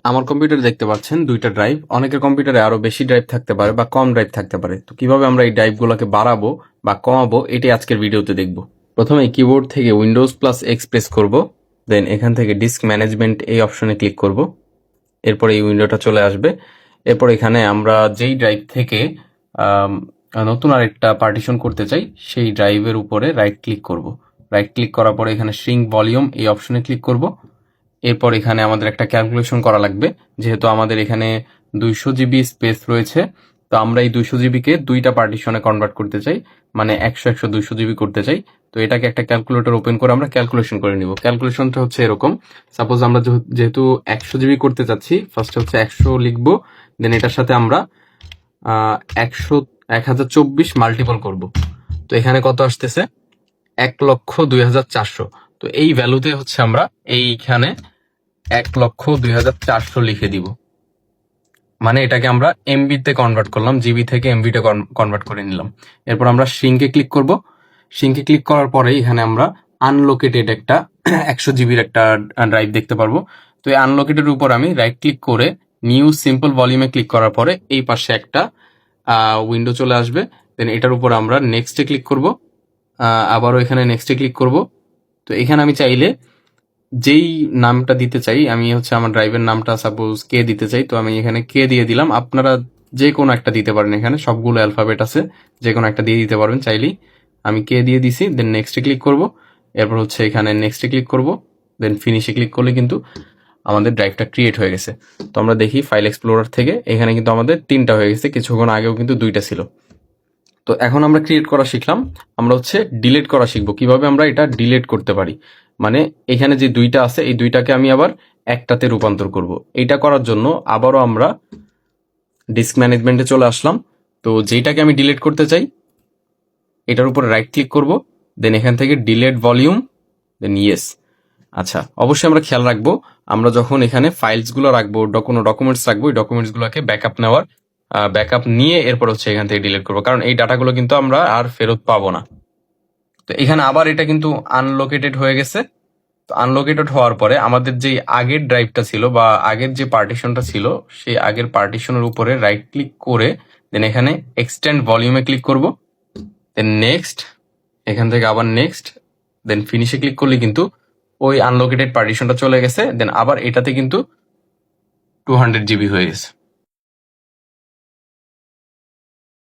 আমার কম্পিউটারে দেখতে পাচ্ছেন দুইটা ড্রাইভ। অনেকের কম্পিউটারে আরো বেশি ড্রাইভ থাকতে পারে বা কম ড্রাইভ থাকতে পারে। তো কিভাবে আমরা এই ড্রাইভগুলোকে বাড়াবো বা কমাবো এটাই আজকের ভিডিওতে দেখব। প্রথমে কিবোর্ড থেকে উইন্ডোজ প্লাস এক্স প্রেস করব, দেন এখান থেকে ডিস্ক ম্যানেজমেন্ট এই অপশনে ক্লিক করব। এরপর এই উইন্ডোটা চলে আসবে। এরপর এখানে আমরা যেই ড্রাইভ থেকে নতুন আরেকটা পার্টিশন করতে চাই সেই ড্রাইভের উপরে রাইট ক্লিক করব। রাইট ক্লিক করার পরে এখানে শ্রিঙ্ক ভলিউম এই অপশনে ক্লিক করব। এরপর এখানে আমাদের একটা ক্যালকুলেশন করা লাগবে, যেহেতু আমাদের এখানে 200 জিবি স্পেস রয়েছে। তো আমরা এই 200 জিবিকে দুইটা পার্টিশনে কনভার্ট করতে চাই, মানে 100 200 জিবি করতে চাই। তো এটাকে একটা ক্যালকুলেটর ওপেন করে আমরা ক্যালকুলেশন করে নিব। ক্যালকুলেশনটা হচ্ছে এরকম, সাপোজ আমরা যেহেতু 100 জিবি করতে চাচ্ছি, ফার্স্ট হচ্ছে 100 লিখবো, দেন এটার সাথে আমরা 1024 মাল্টিপল করব। তো এখানে কত আসতেছে? 1,02,400। তো এই ভ্যালুতে হচ্ছে আমরা এইখানে 1,02,400 লিখে দিব, মানে এটাকে আমরা এমবিতে কনভার্ট করলাম, জিবি থেকে এমবিতে কনভার্ট করে নিলাম। এরপর আমরা শ্রিঙ্কে ক্লিক করব। শ্রিঙ্কে ক্লিক করার পরে এখানে আমরা আনলোকেটেড একটা 100 জিবির একটা ড্রাইভ দেখতে পারবো। তো এই আনলোকেটেড উপর আমি রাইট ক্লিক করে নিউ সিম্পল ভলিউমে ক্লিক করার পরে এই পাশে একটা উইন্ডো চলে আসবে। দেন এটার উপর আমরা নেক্সটে ক্লিক করব, আবারও এখানে নেক্সটে ক্লিক করব। তো এখানে আমি চাইলে যেই নামটা দিতে চাই, আমি হচ্ছে আমার ড্রাইভের নামটা সাপোজ কে দিতে চাই, তো আমি এখানে কে দিয়ে দিলাম। আপনারা যে কোনো একটা দিতে পারেন, এখানে সবগুলো অ্যালফাবেট আছে, যে কোনো একটা দিয়ে দিতে পারবেন চাইলেই। আমি কে দিয়ে দিছি, দেন নেক্সটে ক্লিক করব। এরপর হচ্ছে এখানে নেক্সটে ক্লিক করব, দেন ফিনিশে ক্লিক করলে কিন্তু আমাদের ড্রাইভটা ক্রিয়েট হয়ে গেছে। তো আমরা দেখি ফাইল এক্সপ্লোরার থেকে এখানে কিন্তু আমাদের 3টা হয়ে গেছে, কিছুক্ষণ আগেও কিন্তু 2টা ছিল। তো এখন আমরা ক্রিয়েট করা শিখলাম, আমরা হচ্ছে ডিলিট করা শিখবো, কিভাবে আমরা এটা ডিলিট করতে পারি। মানে এখানে যে 2টা আছে এই 2টাকে আমি আবার একটাতে রূপান্তর করব। এইটা করার জন্য আবারও আমরা ডিস্ক ম্যানেজমেন্টে চলে আসলাম। তো যেইটাকে আমি ডিলিট করতে চাই এটার উপরে রাইট ক্লিক করব, দেন এখান থেকে ডিলিট ভলিউম, দেন ইয়েস। আচ্ছা, অবশ্যই আমরা খেয়াল রাখবো, আমরা যখন এখানে ফাইলসগুলো রাখবো, কোনো ডকুমেন্টস রাখবো, এই ডকুমেন্টসগুলোকে ব্যাকআপ নিয়ে এরপর হচ্ছে এখান থেকে ডিলিট করবো, কারণ এই ডাটাগুলো কিন্তু আমরা আর ফেরত পাবো না। তো এখানে আবার এটা কিন্তু আনলোকেটেড হয়ে গেছে। তো আনলোকেটেড হওয়ার পরে আমাদের যে আগের ড্রাইভটা ছিল বা আগের যে পার্টিশনটা ছিল, সেই আগের পার্টিশনের উপরে রাইট ক্লিক করে দেন এখানে এক্সটেন্ড ভলিউমে ক্লিক করব, দেন নেক্সট, এখান থেকে আবার নেক্সট, দেন ফিনিশে ক্লিক করলে কিন্তু ওই আনলোকেটেড পার্টিশনটা চলে গেছে। দেন আবার এটাতে কিন্তু 200 জিবি হয়ে গেছে।